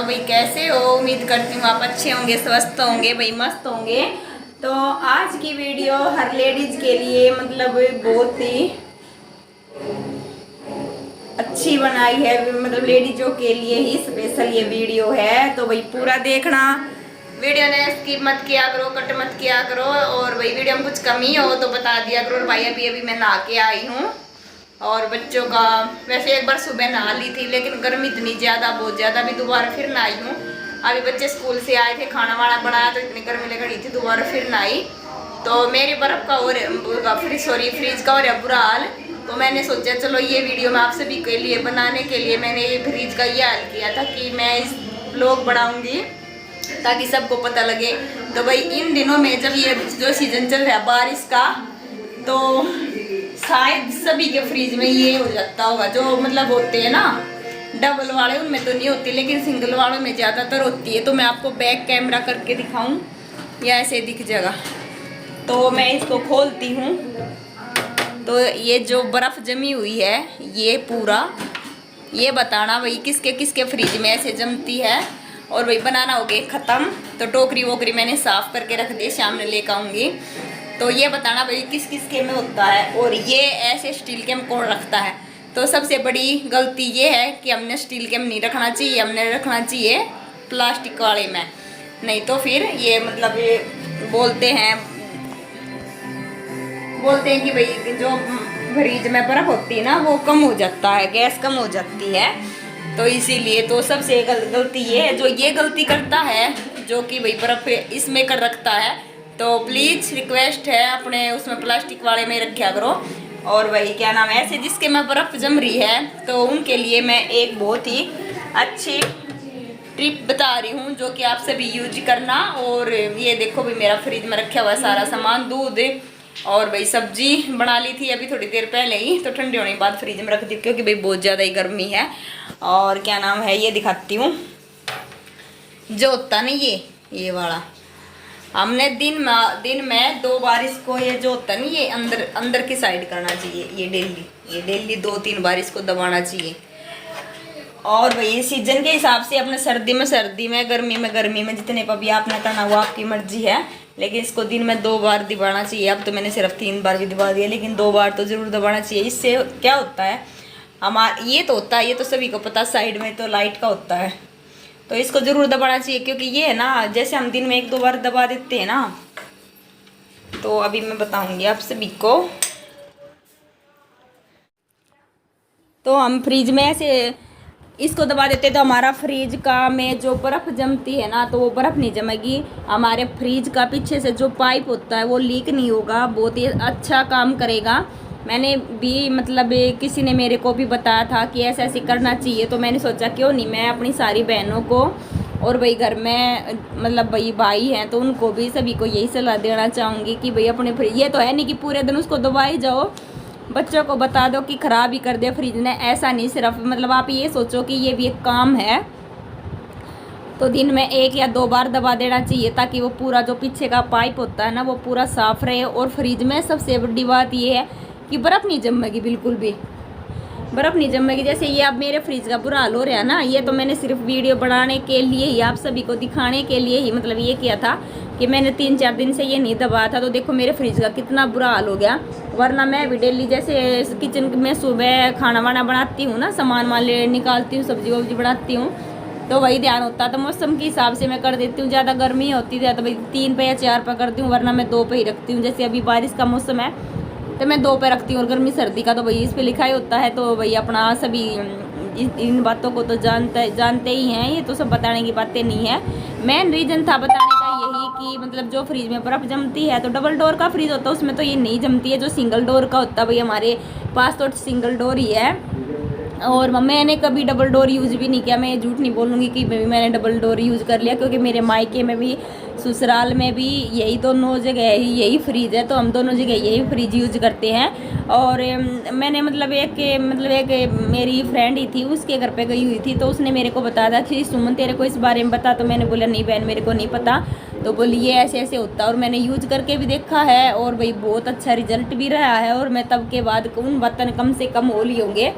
बताओ भाई कैसे हो। उम्मीद करती हूँ आप अच्छे होंगे, स्वस्थ होंगे, भाई मस्त होंगे। तो आज की वीडियो हर लेडीज के लिए मतलब बहुत ही अच्छी बनाई है, मतलब लेडीजों के लिए ही स्पेशल ये वीडियो है। तो भाई पूरा देखना वीडियो ने, स्किप मत किया करो, कट मत किया करो। और भाई वीडियो में कुछ कमी हो तो बता दिया करो। भाई अभी अभी मैं नहा के आई हूँ और बच्चों का वैसे एक बार सुबह नहा ली थी, लेकिन गर्मी इतनी ज़्यादा, बहुत ज़्यादा, अभी दोबारा फिर नहाई हूँ। अभी बच्चे स्कूल से आए थे, खाना वाना बनाया तो इतनी गर्मी लग रही थी, दोबारा फिर नहाई। तो मेरी बर्फ़ का और फ्रिज का और बुरा हाल। तो मैंने सोचा चलो ये वीडियो मैं आप सभी के लिए बनाने के लिए मैंने ये फ्रिज का ये हाल किया था कि मैं इस ब्लॉग बनाऊँगी ताकि सबको पता लगे। तो भाई इन दिनों में जब ये जो सीज़न चल रहा है बारिश का, तो शायद सभी के फ्रिज में ये हो जाता होगा। जो मतलब होते हैं ना डबल वाले, उनमें तो नहीं होती, लेकिन सिंगल वालों में ज़्यादातर होती है। तो मैं आपको बैक कैमरा करके दिखाऊं या ऐसे दिख जाएगा। तो मैं इसको खोलती हूँ। तो ये जो बर्फ़ जमी हुई है ये पूरा, ये बताना भाई किसके किसके फ्रिज में ऐसे जमती है। और भाई बनाना हो गया ख़त्म। तो टोकरी वोकरी मैंने साफ़ करके रख दी, शाम में लेकर आऊँगी। तो ये बताना भाई किस किस के में होता है। और ये ऐसे स्टील के में कौन रखता है। तो सबसे बड़ी गलती ये है कि हमने स्टील के में नहीं रखना चाहिए, हमने रखना चाहिए प्लास्टिक वाले में। नहीं तो फिर ये मतलब ये बोलते हैं कि भाई जो फ्रिज में बर्फ़ होती है ना वो कम हो जाता है, गैस कम हो जाती है। तो इसीलिए तो सबसे गलती ये है, जो ये गलती करता है जो कि भाई बर्फ़ इसमें कर रखता है, तो प्लीज़ रिक्वेस्ट है अपने उसमें प्लास्टिक वाले में रखा करो। और वही क्या नाम है, ऐसे जिसके में बर्फ़ जम रही है तो उनके लिए मैं एक बहुत ही अच्छी टिप बता रही हूँ जो कि आप सभी यूज करना। और ये देखो भाई मेरा फ्रिज में रखा हुआ है सारा सामान, दूध और भाई सब्जी बना ली थी अभी थोड़ी देर पहले ही, तो ठंडे होने के बाद फ्रिज में रख दी क्योंकि भाई बहुत ज़्यादा ही गर्मी है। और क्या नाम है, ये दिखाती हूँ जो होता नहीं ये वाला, हमने दिन में 2 बार इसको, ये जो होता नहीं ये अंदर की साइड करना चाहिए, ये डेली 2-3 बार इसको दबाना चाहिए। और भाई सीजन के हिसाब से अपने सर्दी में गर्मी में जितने पर भी आपने करना वो आपकी मर्जी है, लेकिन इसको दिन में 2 बार दबाना चाहिए। अब तो मैंने सिर्फ 3 बार भी दबा दिया, लेकिन 2 बार तो ज़रूर दबाना चाहिए। इससे क्या होता है, ये तो होता है, ये तो सभी को पता, साइड में तो लाइट का होता है, तो इसको ज़रूर दबाना चाहिए। क्योंकि ये है ना, जैसे हम दिन में 1-2 बार दबा देते हैं ना, तो अभी मैं बताऊंगी आप सभी को। तो हम फ्रिज में ऐसे इसको दबा देते तो हमारा फ्रिज का में जो बर्फ़ जमती है ना, तो वो बर्फ़ नहीं जमेगी। हमारे फ्रिज का पीछे से जो पाइप होता है वो लीक नहीं होगा, बहुत ही अच्छा काम करेगा। मैंने भी मतलब किसी ने मेरे को भी बताया था कि ऐसे ऐसे करना चाहिए, तो मैंने सोचा क्यों नहीं मैं अपनी सारी बहनों को और भाई घर में मतलब भाई हैं तो उनको भी सभी को यही सलाह देना चाहूँगी कि भाई अपने फ्रिज, ये तो है नहीं कि पूरे दिन उसको दबाई जाओ, बच्चों को बता दो कि ख़राब ही कर दे फ्रिज ने, ऐसा नहीं। सिर्फ मतलब आप ये सोचो कि ये भी एक काम है, तो दिन में 1 या 2 बार दबा देना चाहिए ताकि वो पूरा जो पीछे का पाइप होता है ना वो पूरा साफ़ रहे। और फ्रिज में सबसे बड़ी बात ये है कि बर्फ़ नहीं जमेगी, बिल्कुल भी बर्फ़ नहीं जमेगी। जैसे ये अब मेरे फ्रिज का बुरा हाल हो रहा है ना, ये तो मैंने सिर्फ वीडियो बनाने के लिए ही, आप सभी को दिखाने के लिए ही मतलब ये किया था कि मैंने 3-4 दिन से ये नहीं दबाया था। तो देखो मेरे फ्रिज का कितना बुरा हाल हो गया। वरना मैं भी डेली जैसे किचन में सुबह खाना वाना बनाती हूँ ना, सामान वाले निकालती हूँ, सब्जी वब्जी बनाती हूँ, तो वही ध्यान होता है। तो मौसम के हिसाब से मैं कर देती हूँ, ज़्यादा गर्मी होती है तो भाई 3 पे या 4 पे करती हूँ, वरना मैं 2 पे ही रखती हूँ। जैसे अभी बारिश का मौसम है तो मैं 2 पे रखती हूँ, और गर्मी सर्दी का तो भाई इस पे लिखा ही होता है। तो भाई अपना सभी इन बातों को तो जानते ही हैं, ये तो सब बताने की बातें नहीं है। मेन रीज़न था बताने का यही कि मतलब जो फ्रिज में बर्फ़ जमती है, तो डबल डोर का फ्रिज होता है उसमें तो ये नहीं जमती है, जो सिंगल डोर का होता है भाई हमारे पास तो सिंगल डोर ही है। और मैंने कभी डबल डोर यूज़ भी नहीं किया, मैं झूठ नहीं बोलूँगी कि मैंने डबल डोर यूज़ कर लिया, क्योंकि मेरे मायके में भी ससुराल में भी यही दोनों जगह यही फ्रिज है, तो हम दोनों जगह यही फ्रिज यूज़ करते हैं। और मैंने मतलब एक मेरी फ्रेंड ही थी, उसके घर पे गई हुई थी, तो उसने मेरे को बताया था कि सुमन तेरे को इस बारे में बता। तो मैंने बोला नहीं बहन मेरे को नहीं पता। तो बोली ये ऐसे ऐसे होता है, और मैंने यूज करके भी देखा है और भाई बहुत अच्छा रिजल्ट भी रहा है। और मैं तब के बाद उन बर्तन कम से कम हो लिए होंगे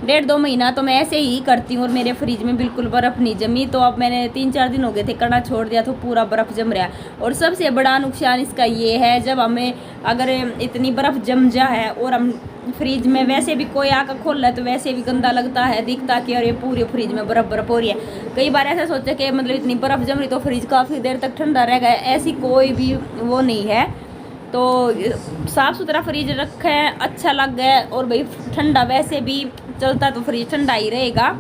1.5-2 महीना तो मैं ऐसे ही करती हूँ और मेरे फ्रिज में बिल्कुल बर्फ़ नहीं जमी। तो अब मैंने 3-4 दिन हो गए थे करना छोड़ दिया तो पूरा बर्फ़ जम रहा है। और सबसे बड़ा नुकसान इसका ये है, जब हमें अगर इतनी बर्फ़ जम जा है और हम फ्रिज में वैसे भी कोई आकर खोल रहा है तो वैसे भी गंदा लगता है, दिखता कि अरे पूरे फ्रिज में बर्फ़ हो रही है। कई बार ऐसा सोचा कि मतलब इतनी बर्फ़ जम रही तो फ्रिज काफ़ी देर तक ठंडा रहेगा, ऐसी कोई भी वो नहीं है। तो साफ़ सुथरा फ्रिज रखें, अच्छा लग गया। और भाई ठंडा वैसे भी चलता तो फ्रिज ठंडा ही रहेगा।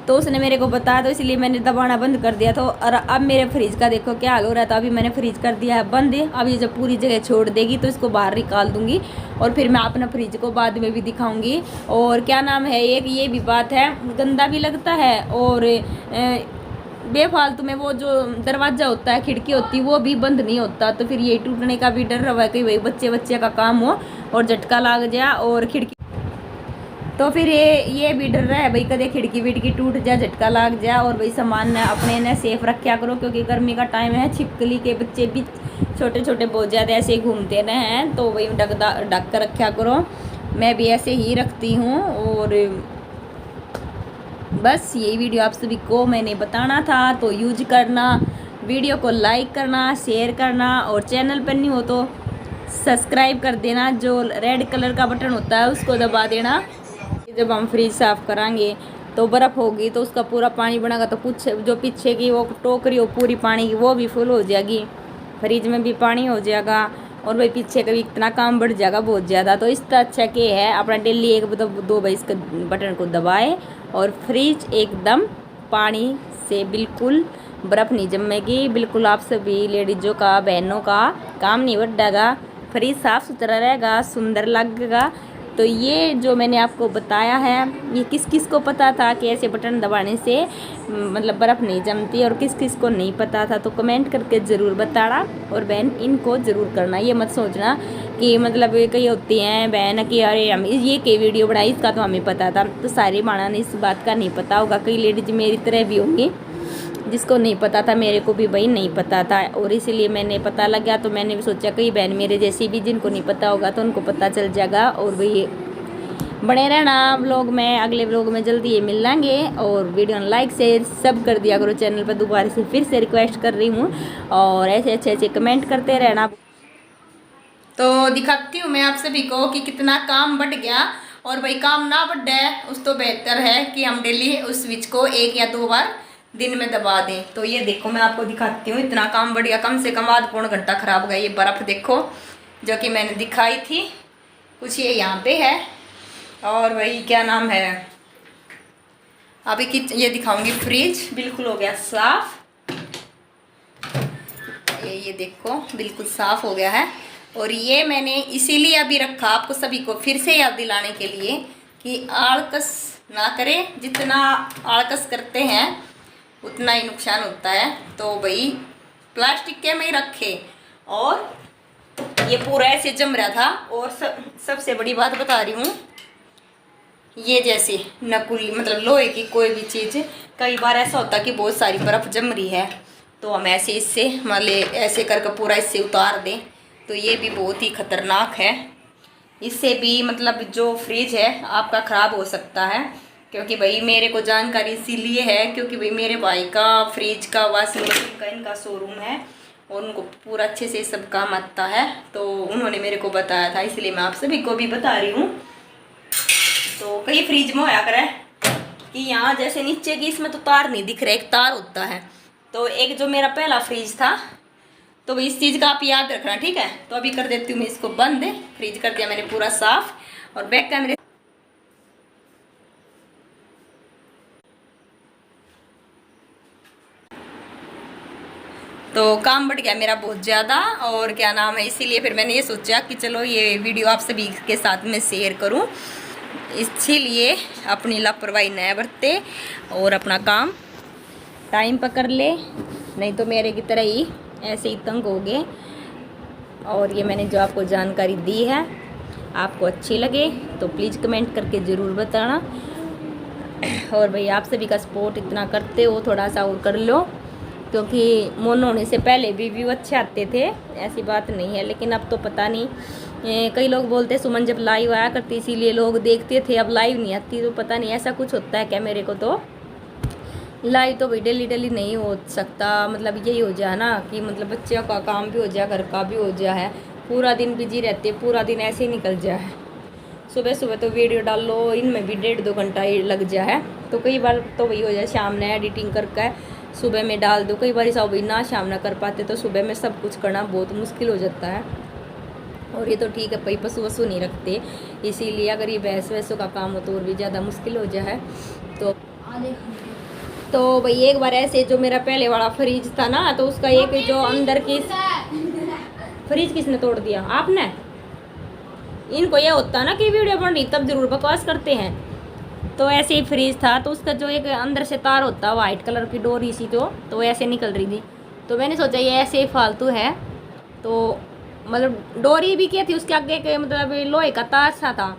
तो उसने मेरे को बताया तो इसलिए मैंने दबाना बंद कर दिया। तो और अब मेरे फ्रिज का देखो क्या हाल हो रहा था। अभी मैंने फ्रिज कर दिया है बंद। अब ये जब पूरी जगह छोड़ देगी तो इसको बाहर निकाल दूंगी और फिर मैं अपना फ्रिज को बाद में भी दिखाऊंगी। और क्या नाम है, एक ये भी बात है, गंदा भी लगता है और बेफालतू में वो जो दरवाज़ा होता है, खिड़की होती है, वो भी बंद नहीं होता। तो फिर ये टूटने का भी डर रहा है कि भाई बच्चे का काम हो और झटका लग जाए और खिड़की, तो फिर ये भी डर रहा है भाई कदे खिड़की विड़की टूट जाए, झटका लग जाए। और भाई सामान अपने ने सेफ रखा करो क्योंकि गर्मी का टाइम है, छिपकली के बच्चे भी छोटे छोटे बहुत ज़्यादा ऐसे ही घूमते रहे हैं। तो वही ढक कर रखा करो। मैं भी ऐसे ही रखती हूँ। और बस यही वीडियो आप सभी को मैंने बताना था। तो यूज करना, वीडियो को लाइक करना, शेयर करना और चैनल पर नहीं हो तो सब्सक्राइब कर देना। जो रेड कलर का बटन होता है उसको दबा देना। जब हम फ्रिज साफ़ करांगे तो बर्फ़ होगी तो उसका पूरा पानी बनागा तो जो पीछे की वो टोकरी हो पूरी पानी की वो भी फुल हो जाएगी, फ्रिज में भी पानी हो जाएगा और भाई पीछे का भी इतना काम बढ़ जाएगा बहुत ज़्यादा। तो इससे अच्छा क्या है अपना डेली 1-2 बार इसका बटन को दबाए और फ्रिज एकदम पानी से बिल्कुल बर्फ़ नहीं जमेगी। बिल्कुल आप सभी लेडीज़ों का, बहनों का काम नहीं बढ़ेगा, फ्रिज साफ़ सुथरा रहेगा, सुंदर लगेगा। तो ये जो मैंने आपको बताया है ये किस किस को पता था कि ऐसे बटन दबाने से मतलब बर्फ़ नहीं जमती और किस किस को नहीं पता था, तो कमेंट करके ज़रूर बताना। और बहन इनको ज़रूर करना, ये मत सोचना कि मतलब कई होती हैं बहन कि अरे हम ये कई वीडियो बनाई इसका तो हमें पता था। तो सारी माना ने इस बात का नहीं पता होगा, कई लेडीज मेरी तरह भी होंगी जिसको नहीं पता था, मेरे को भी भाई नहीं पता था और इसीलिए मैंने पता लग गया। तो मैंने भी सोचा कई बहन मेरे जैसी भी जिनको नहीं पता होगा तो उनको पता चल जाएगा। और भाई बने रहना व्लॉग में, अगले व्लॉग में जल्दी ये मिल लेंगे। और वीडियो लाइक शेयर सब कर दिया करो, चैनल पर दोबारा से फिर से रिक्वेस्ट कर रही हूँ और ऐसे अच्छे कमेंट करते रहना। तो दिखाती हूँ मैं आप सभी को कि कितना काम बढ़ गया। और भाई काम ना बढ़े उस तो बेहतर है कि हम डेली उस स्विच को 1 या 2 बार दिन में दबा दें। तो ये देखो मैं आपको दिखाती हूँ, इतना काम बढ़ गया, कम से कम आधा-पौना घंटा खराब हो गया। ये बर्फ़ देखो जो कि मैंने दिखाई थी कुछ ये यहाँ पे है। और वही क्या नाम है, अभी ये दिखाऊंगी, फ्रिज बिल्कुल हो गया साफ। ये देखो बिल्कुल साफ हो गया है। और ये मैंने इसीलिए अभी रखा आपको सभी को फिर से याद दिलाने के लिए कि आलकस ना करें, जितना आलकस करते हैं उतना ही नुकसान होता है। तो भाई प्लास्टिक के में ही रखे। और ये पूरा ऐसे जम रहा था। और सबसे बड़ी बात बता रही हूँ, ये जैसे नकुली मतलब लोहे की कोई भी चीज़, कई बार ऐसा होता है कि बहुत सारी बर्फ़ जम रही है तो हम ऐसे इससे मतलब ऐसे करके पूरा इससे उतार दें तो ये भी बहुत ही ख़तरनाक है। इससे भी मतलब जो फ्रिज है आपका ख़राब हो सकता है। क्योंकि भाई मेरे को जानकारी इसीलिए है क्योंकि भाई मेरे भाई का फ्रिज का, वॉशिंग मशीन का, इनका शोरूम है और उनको पूरा अच्छे से सब काम आता है। तो उन्होंने मेरे को बताया था, इसलिए मैं आप सभी को भी बता रही हूँ। तो कई फ्रिज में होया करे कि यहाँ जैसे नीचे की इसमें तो तार नहीं दिख रहा, एक तार होता है। तो एक जो मेरा पहला फ्रिज था तो इस चीज़ का आप याद रखना, ठीक है। तो अभी कर देती हूँ मैं इसको बंद, फ्रिज कर दिया मैंने पूरा साफ। और बैक कैमरे तो काम बढ़ गया मेरा बहुत ज़्यादा। और क्या नाम है, इसीलिए फिर मैंने ये सोचा कि चलो ये वीडियो आप सभी के साथ में शेयर करूं। इसीलिए अपनी लापरवाही न बरते और अपना काम टाइम पर कर ले, नहीं तो मेरे की तरह ही ऐसे ही तंग हो गए। और ये मैंने जो आपको जानकारी दी है आपको अच्छी लगे तो प्लीज़ कमेंट करके ज़रूर बताना। और भाई आप सभी का सपोर्ट इतना करते हो, थोड़ा सा और कर लो, क्योंकि मोनो होने से पहले भी व्यू अच्छे आते थे, ऐसी बात नहीं है। लेकिन अब तो पता नहीं कई लोग बोलते हैं सुमन जब लाइव आया करती इसीलिए लोग देखते थे, अब लाइव नहीं आती, तो पता नहीं ऐसा कुछ होता है क्या मेरे को। तो लाइव तो भाई डेली डेली नहीं हो सकता, मतलब यही हो जाए ना कि मतलब बच्चों का काम भी हो जाए, घर का भी हो जाए है, पूरा दिन बिजी रहते, पूरा दिन ऐसे ही निकल जाए। सुबह सुबह तो वीडियो डाल लो, इनमें भी 1.5-2 घंटा ही लग जाए। तो कई बार तो वही हो जाए शाम ने एडिटिंग करके सुबह में डाल दो, कई बार सब ना शाम ना कर पाते तो सुबह में सब कुछ करना बहुत मुश्किल हो जाता है। और ये तो ठीक है भाई, पशु वशु नहीं रखते, इसीलिए अगर ये भैंस वैसों का काम हो तो और भी ज़्यादा मुश्किल हो जाए। तो भाई एक बार ऐसे जो मेरा पहले वाला फ्रिज था ना, तो उसका एक जो अंदर की फ्रिज किसने तोड़ दिया? आपने? इनको ये होता ना कि वीडियो बन रही तब जरूर बकवास करते हैं। तो ऐसे ही फ्रिज था, तो उसका जो एक अंदर से तार होता वाइट कलर की डोरी सी तो ऐसे निकल रही थी। तो मैंने सोचा ये ऐसे ही फालतू है, तो मतलब डोरी भी क्या थी उसके आगे के मतलब लोहे का तार सा था।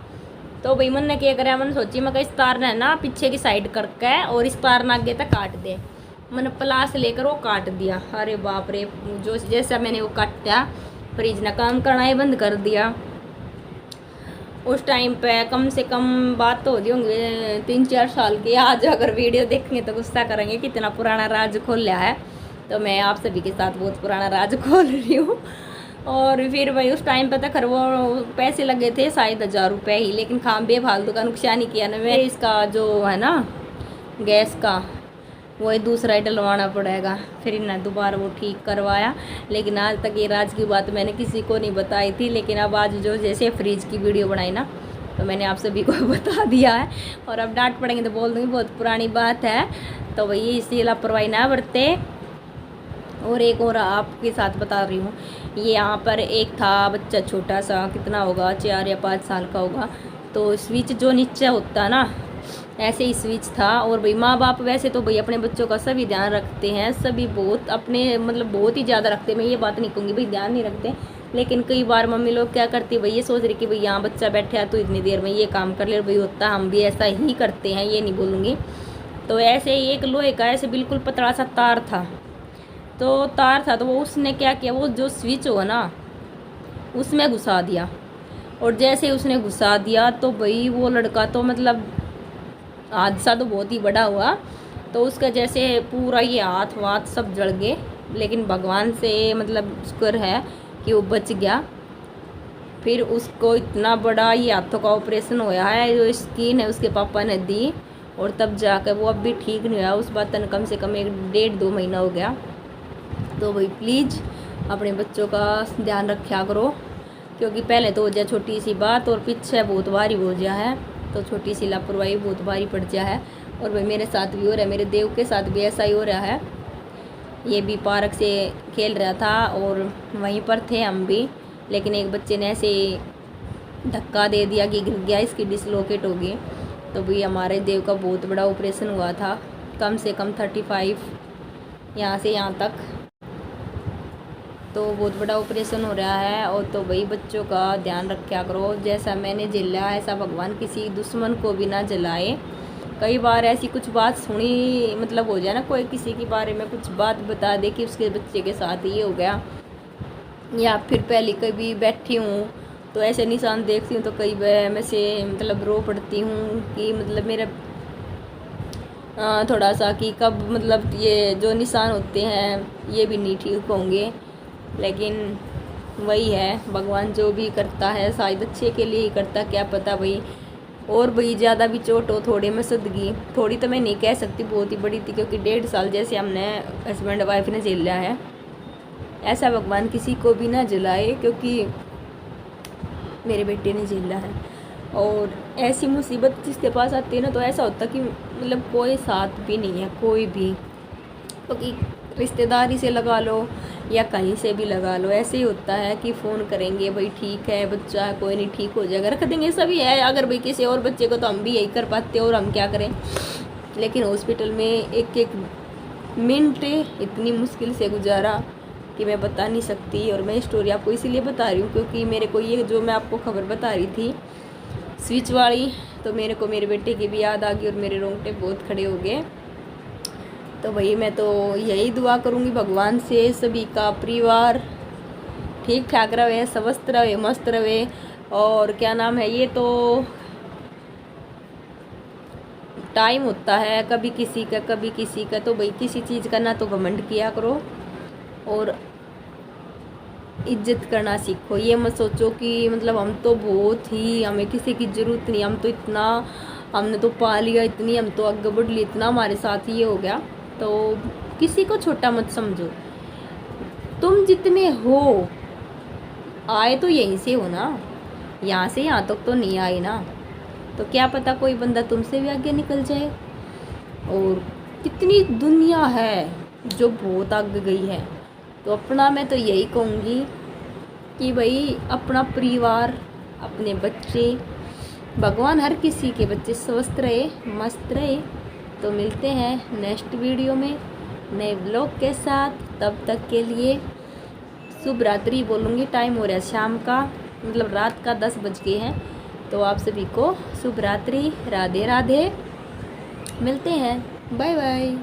तो भाई मन ने क्या करा, मैंने सोची मैं इस तार ने ना पीछे की साइड करके और इस तार ने आगे तक काट दे। मैंने प्लास लेकर वो काट दिया। अरे बाप रे, जो जैसा मैंने वो काटा फ्रिज ने काम करना ही बंद कर दिया। उस टाइम पे कम से कम बात तो होती होंगे 3-4 साल की। आज अगर वीडियो देखेंगे तो गुस्सा करेंगे कितना पुराना राज खोल लिया है। तो मैं आप सभी के साथ बहुत पुराना राज खोल रही हूँ। और फिर भाई उस टाइम पे तो खैर वो पैसे लगे थे शायद 1000 रुपये ही, लेकिन खाम बेफालतू का नुकसान ही किया ना। मैं इसका जो है ना गैस का वो दूसरा ही डलवाना पड़ेगा। फिर इन्हें दोबारा वो ठीक करवाया, लेकिन आज तक ये राज की बात मैंने किसी को नहीं बताई थी। लेकिन अब आज जो जैसे फ्रिज की वीडियो बनाई ना, तो मैंने आप सभी को बता दिया है। और अब डांट पड़ेंगे तो बोल दूँगी बहुत पुरानी बात है, तो वही इसी लापरवाही ना बरते। और एक और आपके साथ बता रही हूँ, ये यहाँ पर एक था बच्चा छोटा सा, कितना होगा 4 या 5 साल का होगा। तो स्विच जो नीचे होता है ना, ऐसे ही स्विच था। और भाई माँ बाप वैसे तो भाई अपने बच्चों का सभी ध्यान रखते हैं, सभी बहुत अपने मतलब बहुत ही ज़्यादा रखते हैं। मैं ये बात नहीं कहूँगी भाई ध्यान नहीं रखते, लेकिन कई बार मम्मी लोग क्या करती है भाई, ये सोच रही कि भाई यहाँ बच्चा बैठा है तो इतनी देर में ये काम कर ले, भाई होता हम भी ऐसा ही करते हैं, ये नहीं बोलूँगी। तो ऐसे ही एक लोहे का ऐसे बिल्कुल पतला सा तार था, तो तार था तो वो उसने क्या किया, वो जो स्विच होगा ना उसमें घुसा दिया। और जैसे ही उसने घुसा दिया तो भाई वो लड़का तो मतलब हादसा तो बहुत ही बड़ा हुआ। तो उसका जैसे पूरा ये हाथ वाथ सब जल गए, लेकिन भगवान से मतलब शुक्र है कि वो बच गया। फिर उसको इतना बड़ा ये हाथों का ऑपरेशन हुआ है, जो स्किन है उसके पापा ने दी, और तब जाकर वो अब भी ठीक नहीं हुआ। उस बात कम से कम 1-1.5-2 महीना हो गया। तो भाई प्लीज़ अपने बच्चों का ध्यान रखा करो, क्योंकि पहले तो हो जाए छोटी सी बात और पीछे बहुत भारी हो गया है, तो छोटी सी लापरवाही बहुत भारी पड़ गया है। और भाई मेरे साथ भी हो रहा है, मेरे देव के साथ भी ऐसा ही हो रहा है। ये भी पार्क से खेल रहा था और वहीं पर थे हम भी, लेकिन एक बच्चे ने ऐसे धक्का दे दिया कि गिर गया, इसकी डिसलोकेट हो गई। तो भाई हमारे देव का बहुत बड़ा ऑपरेशन हुआ था, कम से कम 35 यहाँ से यहाँ तक, तो बहुत बड़ा ऑपरेशन हो रहा है। और तो भाई बच्चों का ध्यान रखा करो, जैसा मैंने झेला ऐसा भगवान किसी दुश्मन को भी ना जलाए। कई बार ऐसी कुछ बात सुनी मतलब हो जाए ना, कोई किसी के बारे में कुछ बात बता दे कि उसके बच्चे के साथ ये हो गया, या फिर पहले कभी बैठी हूँ तो ऐसे निशान देखती हूँ तो कई बार मैं से मतलब रो पड़ती हूँ कि मतलब मेरा थोड़ा सा कि कब मतलब ये जो निशान होते हैं ये भी नहीं ठीक होंगे। लेकिन वही है, भगवान जो भी करता है शायद अच्छे के लिए ही करता, क्या पता भाई। और भाई ज़्यादा भी चोट हो थोड़े में सदगी, थोड़ी तो मैं नहीं कह सकती, बहुत ही बड़ी थी, क्योंकि 1.5 साल जैसे हमने हस्बैंड वाइफ ने झेला है, ऐसा भगवान किसी को भी ना जलाए, क्योंकि मेरे बेटे ने झेला है। और ऐसी मुसीबत जिसके पास आती है ना, तो ऐसा होता कि मतलब कोई साथ भी नहीं है, कोई भी, क्योंकि रिश्तेदारी से लगा लो या कहीं से भी लगा लो, ऐसे ही होता है कि फ़ोन करेंगे भाई ठीक है बच्चा है कोई नहीं ठीक हो जाएगा, रख देंगे, सभी है। अगर भाई किसी और बच्चे को तो हम भी यही कर पाते और हम क्या करें। लेकिन हॉस्पिटल में एक मिनट इतनी मुश्किल से गुजारा कि मैं बता नहीं सकती। और मैं स्टोरी आपको इसीलिए बता रही हूँ क्योंकि मेरे को ये जो मैं आपको खबर बता रही थी स्विच वाली, तो मेरे को मेरे बेटे की भी याद आ गई और मेरे रोंगटे बहुत खड़े हो गए। तो भाई मैं तो यही दुआ करूँगी भगवान से सभी का परिवार ठीक ठाक रहे, स्वस्थ रहे, मस्त रहे। और क्या नाम है, ये तो टाइम होता है कभी किसी का कभी किसी का। तो भाई किसी चीज़ का ना तो घमंड किया करो और इज्जत करना सीखो। ये मत सोचो कि मतलब हम तो बहुत ही, हमें किसी की ज़रूरत नहीं, हम तो इतना, हमने तो पा लिया इतनी, हम तो आगे बढ़ लिए इतना, हमारे साथ ये हो गया। तो किसी को छोटा मत समझो। तुम जितने हो, आए तो यहीं से हो ना, यहाँ से यहाँ तक तो नहीं आए ना। तो क्या पता कोई बंदा तुमसे भी आगे निकल जाए। और कितनी दुनिया है जो बहुत आगे गई है। तो अपना मैं तो यही कहूँगी कि भाई अपना परिवार, अपने बच्चे, भगवान हर किसी के बच्चे स्वस्थ रहे, मस्त रहे। तो मिलते हैं नेक्स्ट वीडियो में नए व्लॉग के साथ। तब तक के लिए शुभ रात्रि बोलूँगी। टाइम हो रहा है शाम का, मतलब रात का 10 बज गए हैं। तो आप सभी को शुभ रात्रि, राधे राधे। मिलते हैं, बाय बाय।